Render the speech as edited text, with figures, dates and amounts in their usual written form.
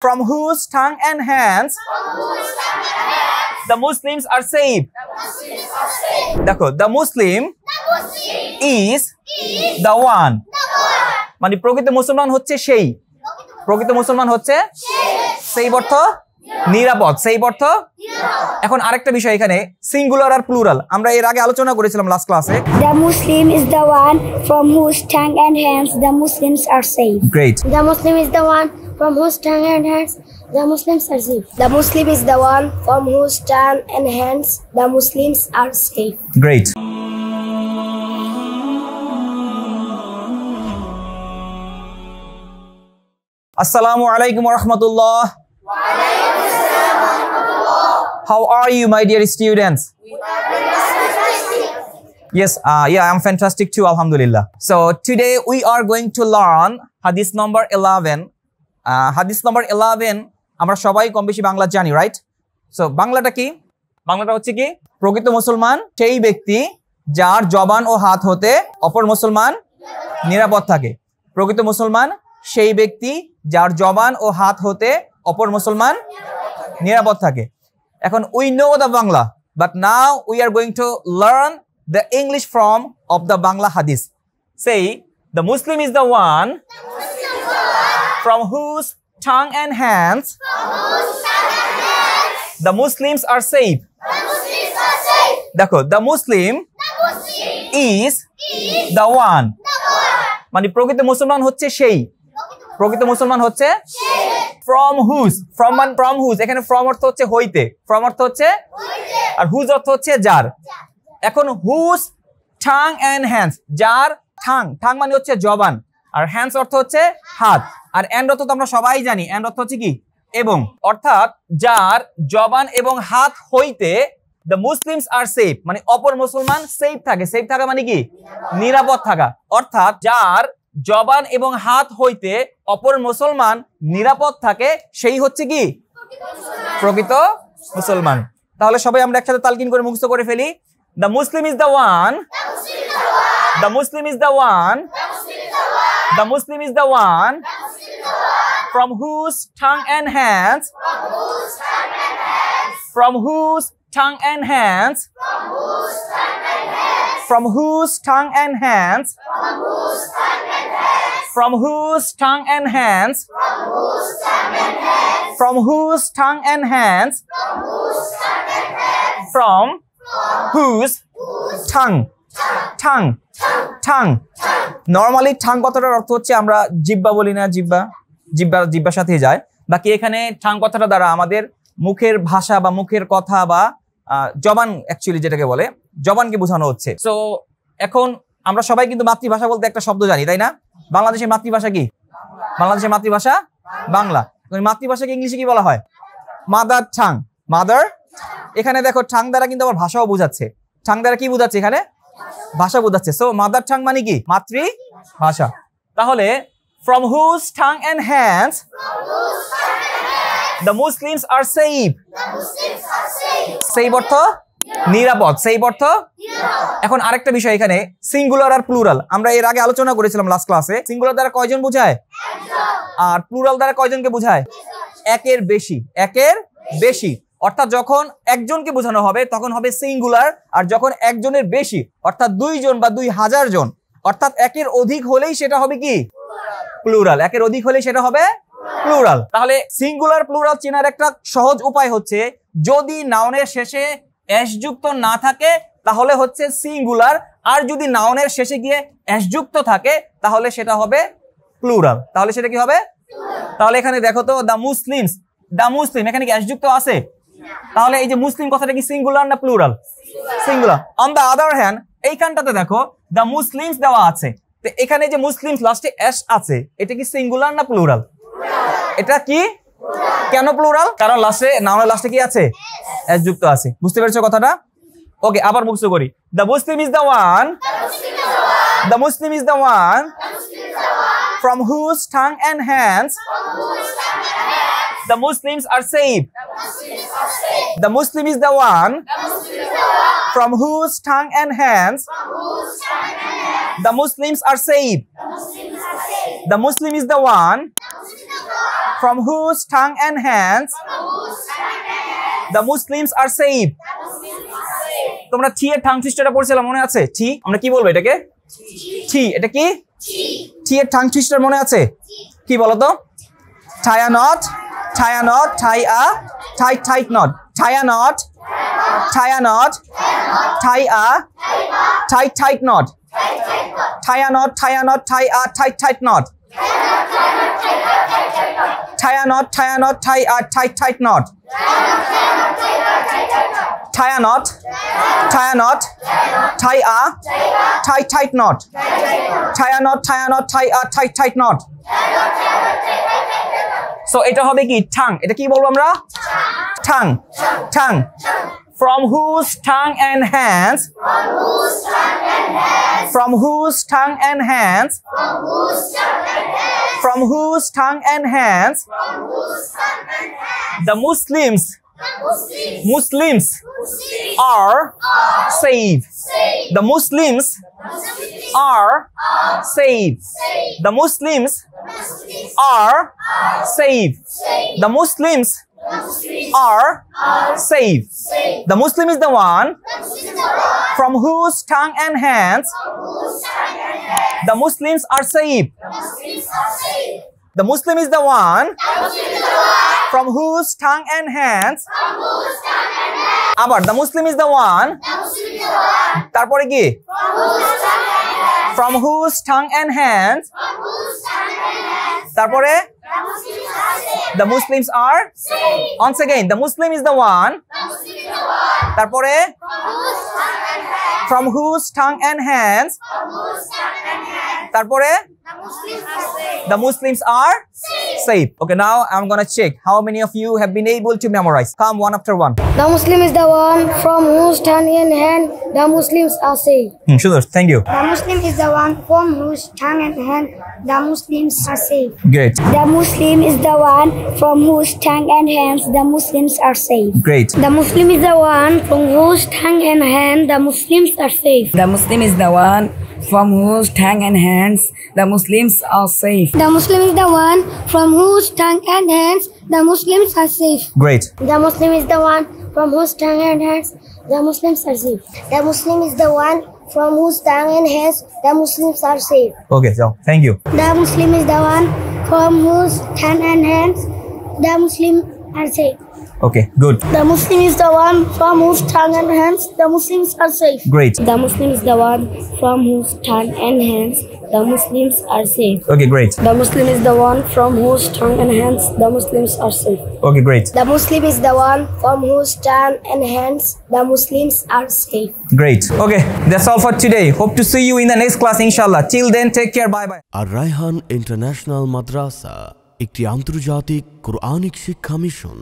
from whose tongue and hands the Muslims are safe. দেখো, the Muslim is the one. মানে প্রকৃত মুসলমান হচ্ছে সেই, প্রকৃত মুসলমান হচ্ছে সেই অর্থ নিরাপদ, সেই অর্থ। এখন আরেকটা বিষয় এখানে সিঙ্গুলার আর প্লুরাল আমরা এর আগে আলোচনা করেছিলাম লাস্ট ক্লাসে। The Muslim is the one from whose tongue and hands the Muslims are safe. Great. The Muslim is the one from whose tongue and hands the Muslims are safe. The Muslim is the one from whose tongue and hands the Muslims are safe. Great. Assalamu alaikum wa rahmatullah. How are you, my dear students? Yes, I'm fantastic too, alhamdulillah. So today we are going to learn hadith number 11. Hadith number 11 আমরা সবাই কম বেশি বাংলা জানি, right? So বাংলাটা কি? বাংলাটা হচ্ছে কি? প্রকৃত মুসলমান সেই ব্যক্তি যার জবান ও হাত হতে অপর মুসলমান নিরাপদ থাকে। প্রকৃত মুসলমান সেই ব্যক্তি যার জবান ও হাত হতে অপর মুসলমান নিরাপদ থাকে। এখন we know the Bangla, but now we are going to learn the English form of the Bangla hadith. Say, the Muslim is the one from whose tongue and hands the Muslims are safe. দেখো, the Muslim is the one. মানে প্রকৃত মুসলমান হচ্ছে সেই, প্রকৃত মুসলমান হচ্ছে from whose, from whose, এখানে from অর্থ হচ্ছে হইতে, from অর্থ হচ্ছে আর whose অর্থ হচ্ছে যার। এখন whose tongue and hands, যার tongue মানে হচ্ছে জবান, আর hands অর্থ হচ্ছে হাত, আর and অর্থ তো আমরা সবাই জানি, and অর্থ হচ্ছে কি এবং, অর্থাৎ যার জবান এবং হাত হইতে the Muslims are safe, মানে অপর মুসলমান সেফ থাকে। সেফ থাকা মানে কি? নিরাপদ থাকা। অর্থাৎ যার জবান এবং হাত হইতে অপর মুসলমান নিরাপদ থাকে সেই হচ্ছে কি প্রকৃত মুসলমান। তাহলে সবাই আমরা একসাথে তালকিন করে মুখস্থ করে ফেলি। The Muslim is the one, the Muslim is the one, the Muslim is the one from whose tongue and hands, from whose tongue and hands, from whose tongue and hands, from whose tongue and hands, from whose tongue and hands, from whose tongue, tongue. Normally tongue কথাটার অর্থ হচ্ছে আমরা জিহ্বা বলি না, জিহ্বার সাথে যায়। বাকি এখানে tongue কথাটা দ্বারা আমাদের মুখের ভাষা বা মুখের কথা বা জবান, অ্যাকচুয়ালি যেটাকে বলে জবানকে বোঝানো হচ্ছে। সো এখন আমরা সবাই কিন্তু মাতৃভাষা বলতে একটা শব্দ জানি, তাই না? বাংলাদেশের মাতৃভাষা কি? বাংলাদেশের মাতৃভাষা বাংলা। মাতৃভাষাকে ইংলিশে কি বলা হয়? Mother ঠাং, mother. এখানে দেখো ঠাং দ্বারা কিন্তু আবার ভাষাও বোঝাচ্ছে। ঠাং দ্বারা কি বোঝাচ্ছে? এখানে ভাষা বোঝাচ্ছে। সো মাদার ঠাং মানে কি? মাতৃভাষা। তাহলে from whose tongue and hands the Muslims are safe. সেই অর্থ নিরাপদ, সেই অর্থ। এখন আরেকটা বিষয় এখানে সিঙ্গুলার আর প্লুরাল আমরা এর আগে আলোচনা করেছিলাম লাস্ট ক্লাসে। সিঙ্গুলার দ্বারা কয়জন বোঝায় আর প্লুরাল দ্বারা কয়জনকে বোঝায়? একের বেশি, একের বেশি। অর্থাৎ যখন একজনকে বোঝানো হবে তখন হবে সিঙ্গুলার, আর যখন একজনের বেশি অর্থাৎ 2 জন বা 2000 জন অর্থাৎ একের অধিক হলেই সেটা হবে কি প্লুরাল। একের অধিক হলেই সেটা হবে প্লুরাল। তাহলে সিঙ্গুলার প্লুরাল চেনার একটা সহজ উপায় হচ্ছে যদি নাউনের শেষে এস যুক্ত না থাকে তাহলে হচ্ছে সিঙ্গুলার, আর যদি নাউনের শেষে গিয়ে এস যুক্ত থাকে তাহলে সেটা হবে প্লুরাল। তাহলে সেটা কি হবে? তাহলে এখানে দেখো তো দা মুসলিমস, দা মুসলিম, এখানে কি এস যুক্ত আছে? তাহলে এই যে মুসলিম কথাটা কি সিঙ্গুলার না plural? Singular. On the other hand এইখানটাতে দেখো দা মুসলিমস দেওয়া আছে, তো এখানে যে মুসলিমস লাস্টে এস আছে এটা কি সিঙ্গুলার না প্লুরাল? এটা কি কেন প্লুরাল? কারণ লাস্টে নাউনের লাস্টে কি আছে? এস যুক্ত আছে। বুঝতে পেরেছো কথাটা? ওকে, আবার মুখস্থ করি। The Muslim is the one, the Muslim is the one from whose tongue and hands the Muslims are safe. The Muslim is the one from whose tongue and hands the Muslims are safe. The Muslim is the one from whose tongue and hands the Muslims are safe. তোমরা টি এর tongue twister টা পড়ছিলাম মনে আছে? টি আমরা কি বলবো এটাকে? টি এটা কি? টি এর tongue twister মনে আছে? কি বলো তো? Tie a knot, tie a knot, tie a tight knot. Tie a knot, tie a knot, tie a tight knot. Tie a knot, tie a knot, tie a tight knot. Tie a knot, tie a knot, tie a tight knot. Tie a knot, tie a knot, tie a tight knot. Tie a knot, tie a knot, tie a tight knot. So এটা হবে কি tongue, এটা কি বলবো আমরা? Tongue. From whose tongue and hands from whose tongue and hands the Muslims are safe. The Muslims are safe. The Muslims are safe. The Muslims are safe. The Muslim is the one from whose tongue and hands the Muslims are safe. The Muslim is the one from whose tongue and hands আবার the Muslim is the one তারপরে কি from whose tongue and hands তারপরে the Muslims are once again the Muslim is the one তারপরে from whose tongue and hands তারপরে the Muslims are safe. Okay, now I'm gonna check how many of you have been able to memorize. Come one after one. The Muslim is the one from whose tongue and hand the Muslims are safe. Sure, thank you. The Muslim is the one from whose tongue and hand the Muslims are safe. Great. The Muslim is the one from whose tongue and hands the Muslims are safe. Great. The Muslim is the one from whose tongue and hand the Muslims are safe. The Muslim is the one from whose tongue and hands the Muslims are safe. The Muslim is the one from whose tongue and hands the Muslims are safe. Great. The Muslim is the one from whose tongue and hands the Muslims are safe. The Muslim is the one from whose tongue and hands the Muslims are safe. Okay, so thank you. The Muslim is the one from whose tongue and hands the Muslims are safe. Okay, good. The Muslim is the one from whose tongue and hands the Muslims are safe. Great. The Muslim is the one from whose tongue and hands the Muslims are safe. Okay, great. The Muslim is the one from whose tongue and hands the Muslims are safe. Okay, great. The Muslim is the one from whose tongue and hands the Muslims are safe. Great. Okay, that's all for today. Hope to see you in the next class, inshallah. Till then, take care. Bye bye. R Raihan international মাদ্রাসা একটি আন্তর্জাতিক Quranic শিক্ষা mission.